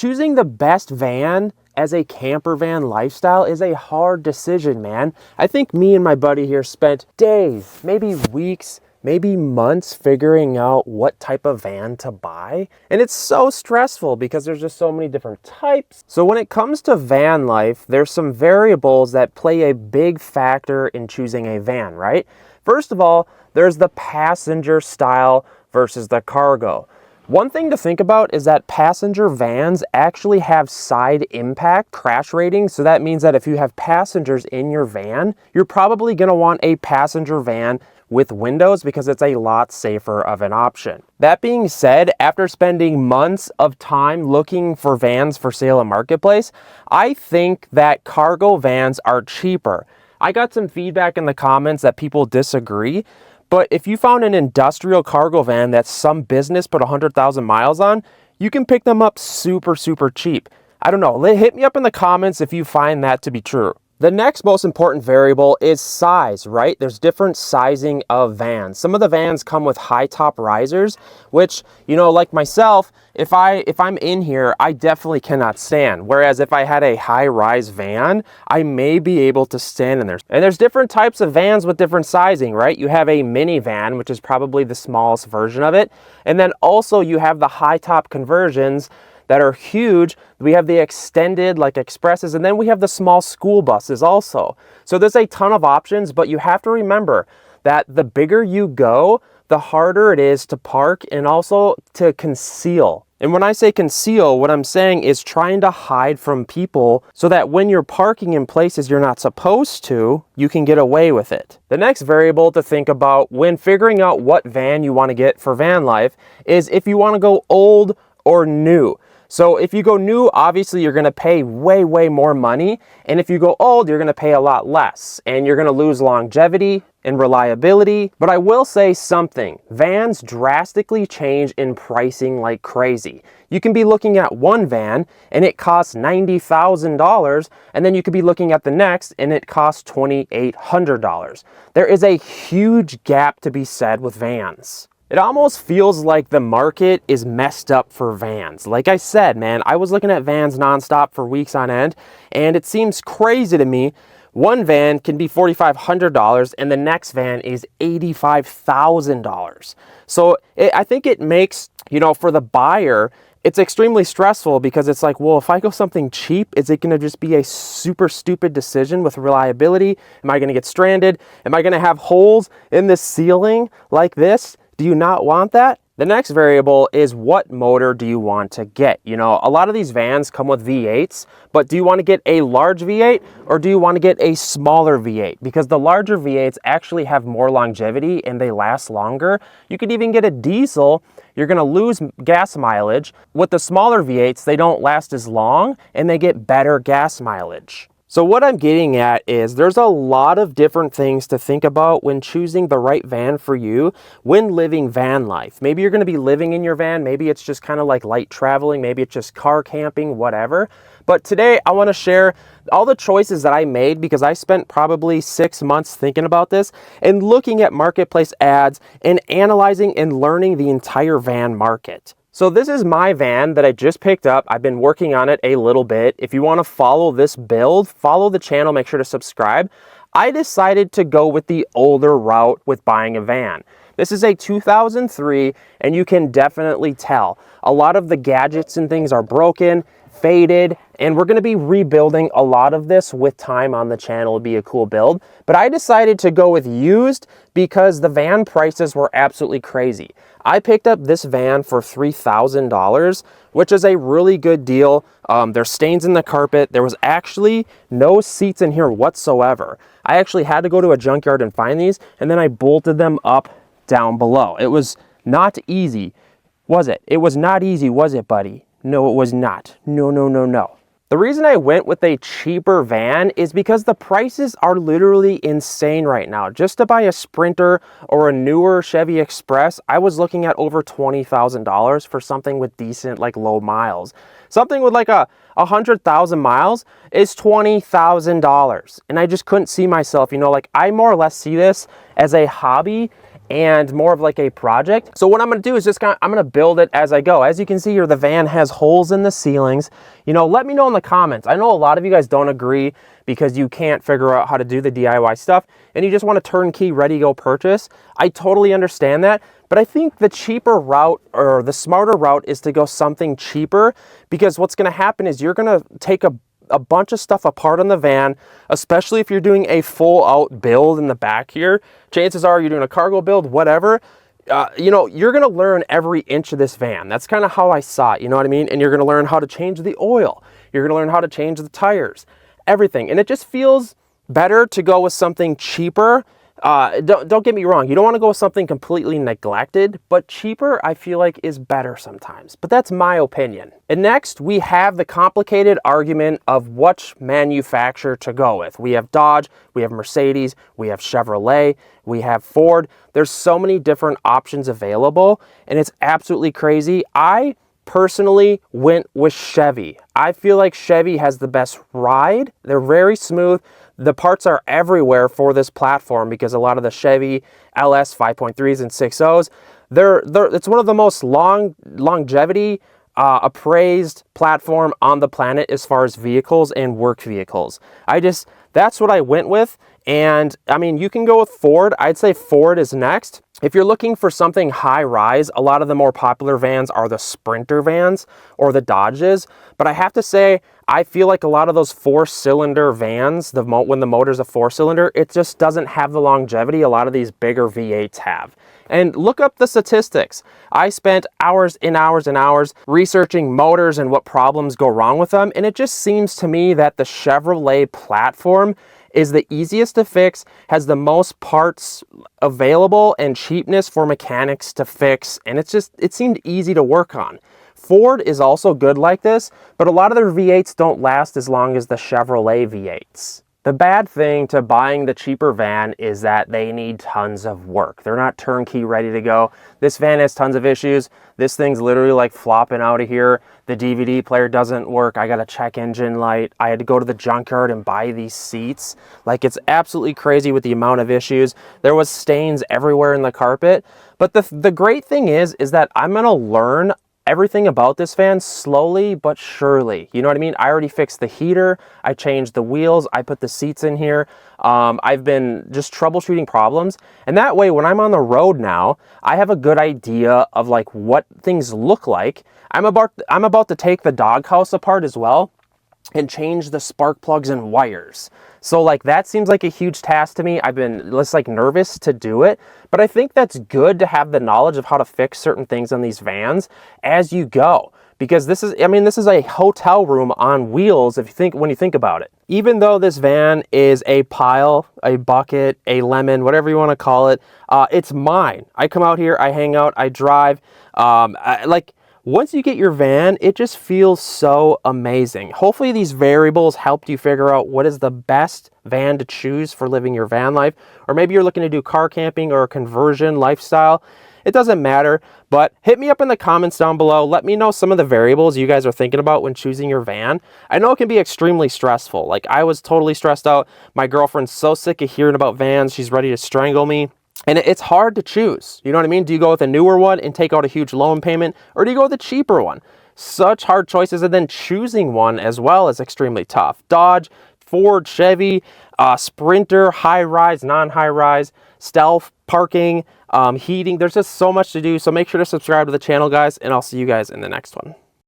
choosing the best van as a camper van lifestyle is a hard decision, man. I think me and my buddy here spent days, maybe weeks, maybe months figuring out what type of van to buy. And it's so stressful because there's just so many different types. So when it comes to van life, there's some variables that play a big factor in choosing a van, right? First of all, there's the passenger style versus the cargo. One thing to think about is that passenger vans actually have side impact crash ratings. So that means that if you have passengers in your van, you're probably going to want a passenger van with windows because it's a lot safer of an option. That being said, after spending months of time looking for vans for sale in Marketplace, I think that cargo vans are cheaper. I got some feedback in the comments that people disagree. But if you found an industrial cargo van that some business put 100,000 miles on, you can pick them up super cheap. I don't know, hit me up in the comments if you find that to be true. The next most important variable is size, right? There's different sizing of vans. Some of the vans come with high top risers, which, you know, like myself, if I'm in here, I definitely cannot stand. Whereas if I had a high rise van, I may be able to stand in there. And there's different types of vans with different sizing, right? You have a minivan, which is probably the smallest version of it. And then also you have the high top conversions that are huge. We have the extended like expresses, and then we have the small school buses also. So there's a ton of options, but you have to remember that the bigger you go, the harder it is to park and also to conceal. And when I say conceal, what I'm saying is trying to hide from people so that when you're parking in places you're not supposed to, you can get away with it. The next variable to think about when figuring out what van you want to get for van life is if you want to go old or new. So if you go new, obviously you're going to pay way more money. And if you go old, you're going to pay a lot less. And you're going to lose longevity and reliability. But I will say something. Vans drastically change in pricing like crazy. You can be looking at one van and it costs $90,000. And then you could be looking at the next and it costs $2,800. There is a huge gap to be said with vans. It almost feels like the market is messed up for vans. Like I said, man, I was looking at vans nonstop for weeks on end, and it seems crazy to me. One van can be $4,500 and the next van is $85,000. So I think it makes, you know, for the buyer, it's extremely stressful because it's like, well, if I go something cheap, is it going to just be a super stupid decision with reliability? Am I going to get stranded? Am I going to have holes in the ceiling like this? Do you not want that? The next variable is what motor do you want to get? You know, a lot of these vans come with V8s, but do you want to get a large V8 or do you want to get a smaller V8? Because the larger V8s actually have more longevity and they last longer. You could even get a diesel. You're going to lose gas mileage. With the smaller V8s, they don't last as long and they get better gas mileage. So what I'm getting at is there's a lot of different things to think about when choosing the right van for you when living van life. Maybe you're going to be living in your van. Maybe it's just kind of like light traveling. Maybe it's just car camping, whatever. But today I want to share all the choices that I made because I spent probably 6 months thinking about this and looking at marketplace ads and analyzing and learning the entire van market. So this is my van that I just picked up. I've been working on it a little bit. If you want to follow this build, follow the channel, make sure to subscribe. I decided to go with the older route with buying a van. This is a 2003 and you can definitely tell. A lot of the gadgets and things are broken, faded, and we're going to be rebuilding a lot of this with time on the channel. It'll be a cool build. But I decided to go with used because the van prices were absolutely crazy. I picked up this van for $3,000, which is a really good deal. There's stains in the carpet. There was actually no seats in here whatsoever. I actually had to go to a junkyard and find these, and then I bolted them up down below. It was not easy, was it? It was not easy, was it, buddy? No, it was not. No. The reason I went with a cheaper van is because the prices are literally insane right now. Just to buy a Sprinter or a newer Chevy Express, I was looking at over $20,000 for something with decent, like low miles. Something with like 100,000 miles is $20,000. And I just couldn't see myself, you know, like I more or less see this as a hobby. and more of like a project. So what I'm going to do is I'm going to build it as I go. As you can see here, the van has holes in the ceilings. You know, let me know in the comments. I know a lot of you guys don't agree because you can't figure out how to do the DIY stuff and you just want a turnkey ready to go purchase. I totally understand that, but I think the cheaper route or the smarter route is to go something cheaper, because what's going to happen is you're going to take a bunch of stuff apart on the van, especially if you're doing a full out build in the back here. Chances are you're doing a cargo build, whatever. You know, you're going to learn every inch of this van. That's kind of how I saw it, you know what I mean? And you're going to learn how to change the oil. You're going to learn how to change the tires, everything. And it just feels better to go with something cheaper. Don't get me wrong. You don't want to go with something completely neglected, but cheaper I feel like is better sometimes. But that's my opinion. And next we have the complicated argument of which manufacturer to go with. We have Dodge, we have Mercedes, we have Chevrolet, we have Ford. There's so many different options available and it's absolutely crazy. I personally went with Chevy. I feel like Chevy has the best ride. They're very smooth. The parts are everywhere for this platform because a lot of the Chevy LS 5.3s and 6.0s, it's one of the most longevity appraised platform on the planet as far as vehicles and work vehicles. That's what I went with. And I mean, you can go with Ford. I'd say Ford is next. If you're looking for something high rise, a lot of the more popular vans are the Sprinter vans or the Dodges. But I have to say, I feel like a lot of those 4-cylinder vans, when the motor's a 4-cylinder, it just doesn't have the longevity a lot of these bigger V8s have. And look up the statistics. I spent hours and hours and hours researching motors and what problems go wrong with them. And it just seems to me that the Chevrolet platform is the easiest to fix, has the most parts available and cheapness for mechanics to fix. And it seemed easy to work on. Ford is also good like this, but a lot of their V8s don't last as long as the Chevrolet V8s. The bad thing to buying the cheaper van is that they need tons of work. They're not turnkey ready to go. This van has tons of issues. This thing's literally like flopping out of here. The DVD player doesn't work. I got a check engine light. I had to go to the junkyard and buy these seats. Like, it's absolutely crazy with the amount of issues. There was stains everywhere in the carpet. But the great thing is that I'm gonna learn everything about this van slowly but surely. You know what I mean? I already fixed the heater. I changed the wheels. I put the seats in here. I've been just troubleshooting problems. And that way, when I'm on the road now, I have a good idea of like what things look like. I'm about to take the doghouse apart as well and change the spark plugs and wires. So like that seems like a huge task to me. I've been just like nervous to do it, but I think that's good to have the knowledge of how to fix certain things on these vans as you go. Because this is a hotel room on wheels when you think about it. Even though this van is a pile, a bucket, a lemon, whatever you want to call it, it's mine. I come out here, I hang out, I drive. Once you get your van, it just feels so amazing. Hopefully these variables helped you figure out what is the best van to choose for living your van life. Or maybe you're looking to do car camping or a conversion lifestyle. It doesn't matter, but hit me up in the comments down below. Let me know some of the variables you guys are thinking about when choosing your van. I know it can be extremely stressful. Like, I was totally stressed out. My girlfriend's so sick of hearing about vans. She's ready to strangle me. And it's hard to choose. You know what I mean? Do you go with a newer one and take out a huge loan payment, or do you go with a cheaper one? Such hard choices, and then choosing one as well is extremely tough. Dodge, Ford, Chevy, Sprinter, high-rise, non-high-rise, stealth, parking, heating. There's just so much to do, so make sure to subscribe to the channel, guys, and I'll see you guys in the next one.